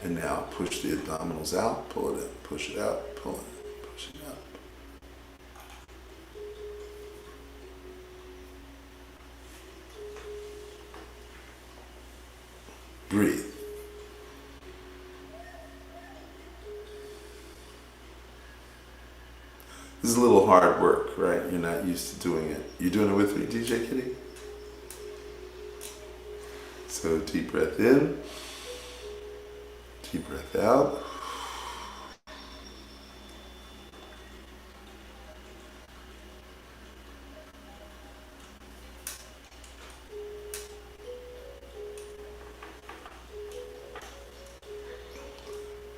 And now push the abdominals out, pull it in, push it out, pull it in, push it out. Breathe. This is a little hard work, right? You're not used to doing it. You doing it with me, DJ Kitty? So deep breath in, deep breath out.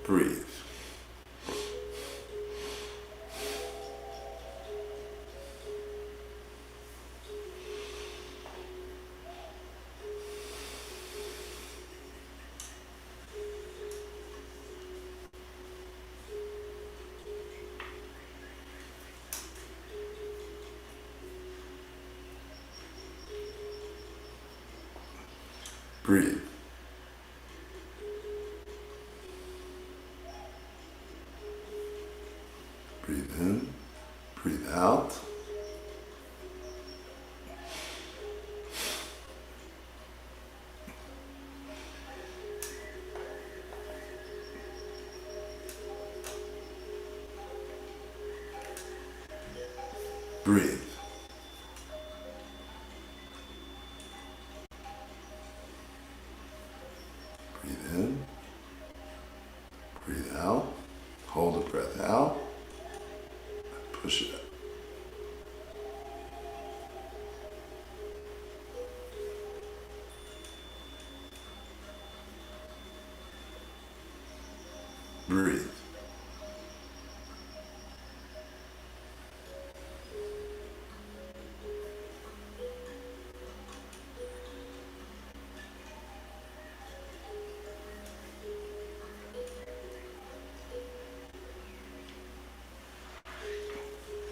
Breathe. Breathe. Breathe in, breathe out. Breathe. Breathe in, breathe out. Hold the breath out. Push it up. Breathe.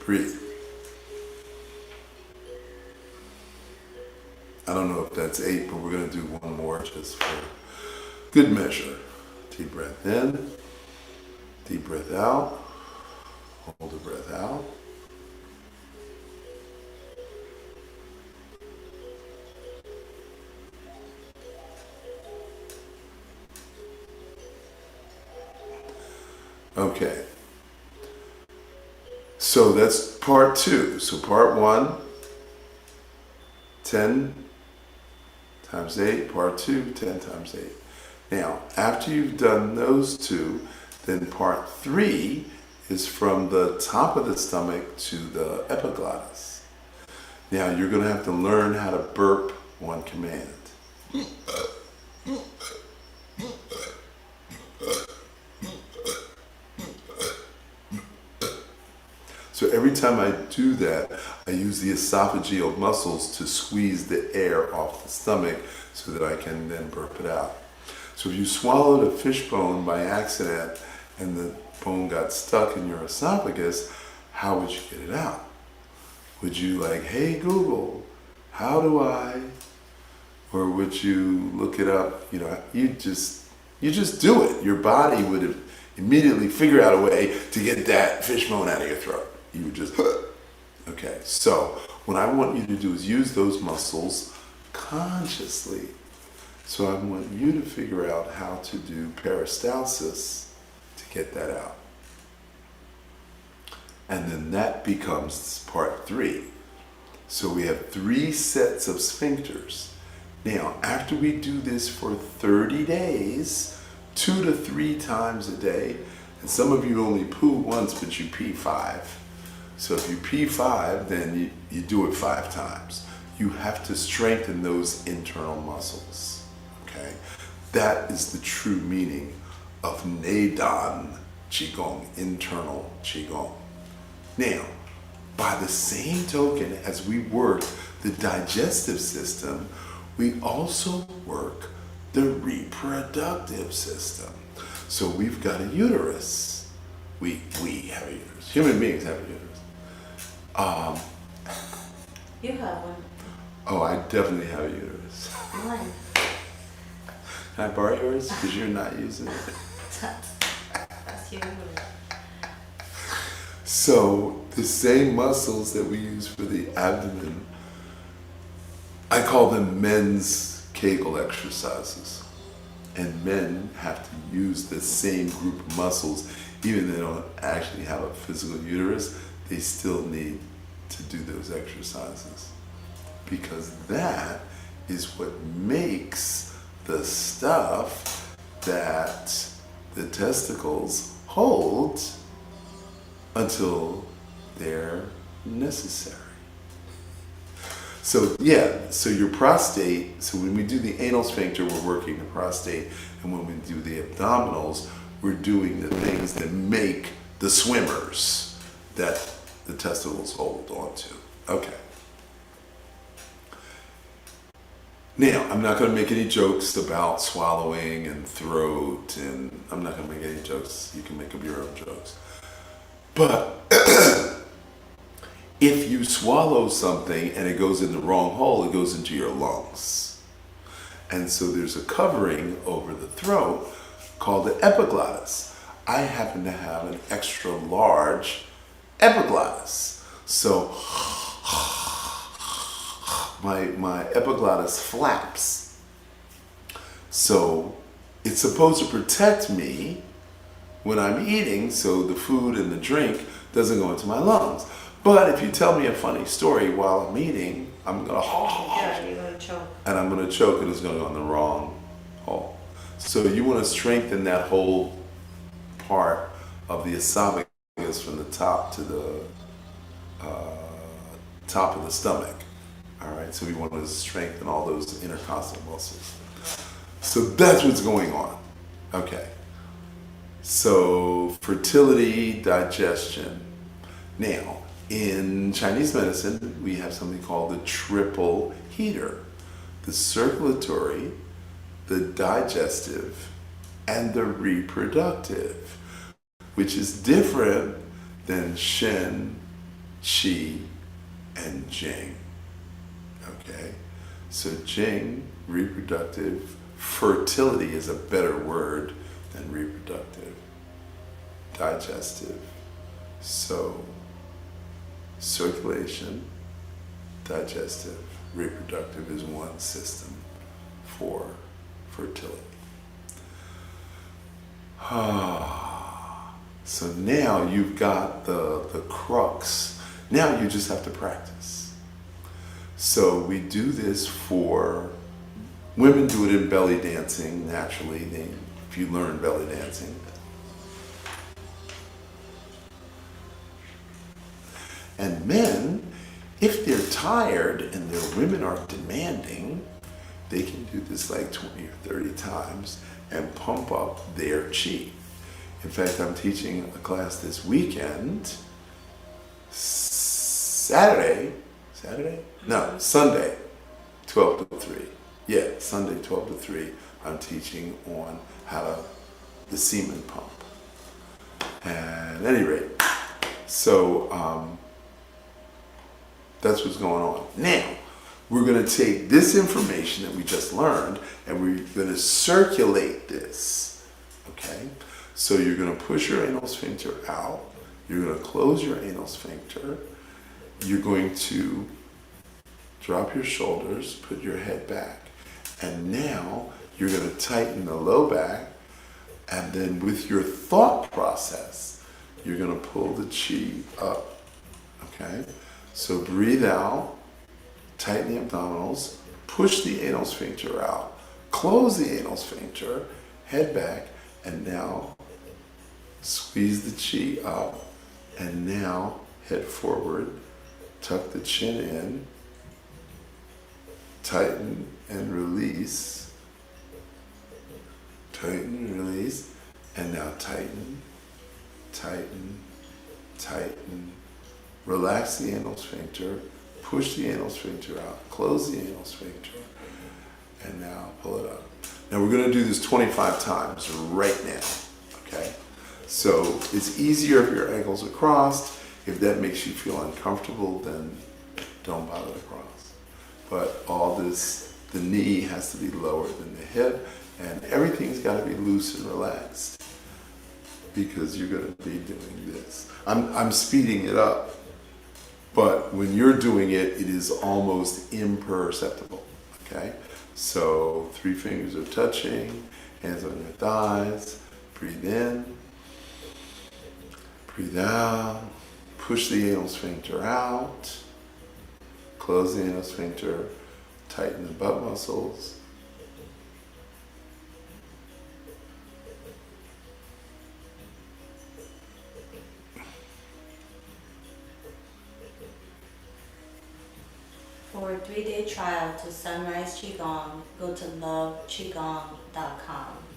Breathe. I don't know if that's 8, but we're going to do one more just for good measure. Deep breath in, deep breath out, hold the breath out. Okay. So that's part 2. So part 1, 10 times 8, part 2, 10 times 8. Now, after you've done those 2, then part 3 is from the top of the stomach to the epiglottis. Now, you're going to have to learn how to burp on command. So every time I do that, I use the esophageal muscles to squeeze the air off the stomach so that I can then burp it out. So if you swallowed a fish bone by accident and the bone got stuck in your esophagus, how would you get it out? Would you like, hey Google, how do I? Or would you look it up? You just do it. Your body would have immediately figure out a way to get that fish bone out of your throat. You would just, okay. So what I want you to do is use those muscles consciously. So I want you to figure out how to do peristalsis to get that out. And then that becomes part 3. So we have 3 sets of sphincters. Now, after we do this for 30 days, 2 to 3 times a day, and some of you only poo once, but you pee 5. So if you pee 5, then you do it 5 times. You have to strengthen those internal muscles, okay? That is the true meaning of Neidan Qigong, internal Qigong. Now, by the same token as we work the digestive system, we also work the reproductive system. So we've got a uterus. We have a uterus. Human beings have a uterus. You have one. Oh, I definitely have a uterus. Mine. Can I borrow yours? Because you're not using it. That's you. So the same muscles that we use for the abdomen, I call them men's Kegel exercises. And men have to use the same group of muscles, even though they don't actually have a physical uterus, they still need to do those exercises. Because that is what makes the stuff that the testicles hold until they're necessary. So yeah, so your prostate, so when we do the anal sphincter, we're working the prostate, and when we do the abdominals, we're doing the things that make the swimmers that the testicles hold onto. Okay. Now, I'm not going to make any jokes about swallowing and throat, and I'm not going to make any jokes. You can make up your own jokes. But if you swallow something and it goes in the wrong hole, it goes into your lungs. And so there's a covering over the throat called the epiglottis. I happen to have an extra large epiglottis. So my epiglottis flaps. So it's supposed to protect me when I'm eating, so the food and the drink doesn't go into my lungs. But if you tell me a funny story while I'm eating, I'm gonna You're gonna choke. and I'm gonna choke, and it's gonna go in the wrong hole. So you want to strengthen that whole part of the esophagus from the top to the top of the stomach. All right, so we want to strengthen all those intercostal muscles. So that's what's going on. Okay. So fertility, digestion. Now, in Chinese medicine, we have something called the triple heater. The circulatory, the digestive, and the reproductive, which is different than Shen, Qi, and Jing. Okay? So Jing, reproductive, fertility is a better word than reproductive. Digestive. So circulation, digestive, reproductive is one system for fertility. So now you've got the crux. Now you just have to practice. So we do this for women, do it in belly dancing naturally. If you learn belly dancing. And men, if they're tired and their women are demanding, they can do this like 20 or 30 times and pump up their chi. In fact, I'm teaching a class this weekend, Sunday, 12 to 3. Yeah, Sunday, 12 to 3, I'm teaching on the semen pump. And at any rate, so that's what's going on. Now, we're going to take this information that we just learned and we're going to circulate this, okay? So you're going to push your anal sphincter out. You're going to close your anal sphincter. You're going to drop your shoulders, put your head back. And now you're going to tighten the low back. And then with your thought process, you're going to pull the chi up, okay? So breathe out, tighten the abdominals, push the anal sphincter out, close the anal sphincter, head back, and now squeeze the chi up, and now head forward, tuck the chin in, tighten and release, tighten and release, and now tighten, tighten, tighten. Relax the anal sphincter, push the anal sphincter out, close the anal sphincter, and now pull it up. Now we're going to do this 25 times right now, okay? So it's easier if your ankles are crossed. If that makes you feel uncomfortable, then don't bother to cross. But all this, the knee has to be lower than the hip, And everything's got to be loose and relaxed because you're going to be doing this. I'm speeding it up, but when you're doing it, it is almost imperceptible. Okay? So 3 fingers are touching, hands on your thighs. Breathe in, breathe out, push the anal sphincter out, close the anal sphincter, tighten the butt muscles. For a 3-day trial to Sunrise Qigong, go to loveqigong.com.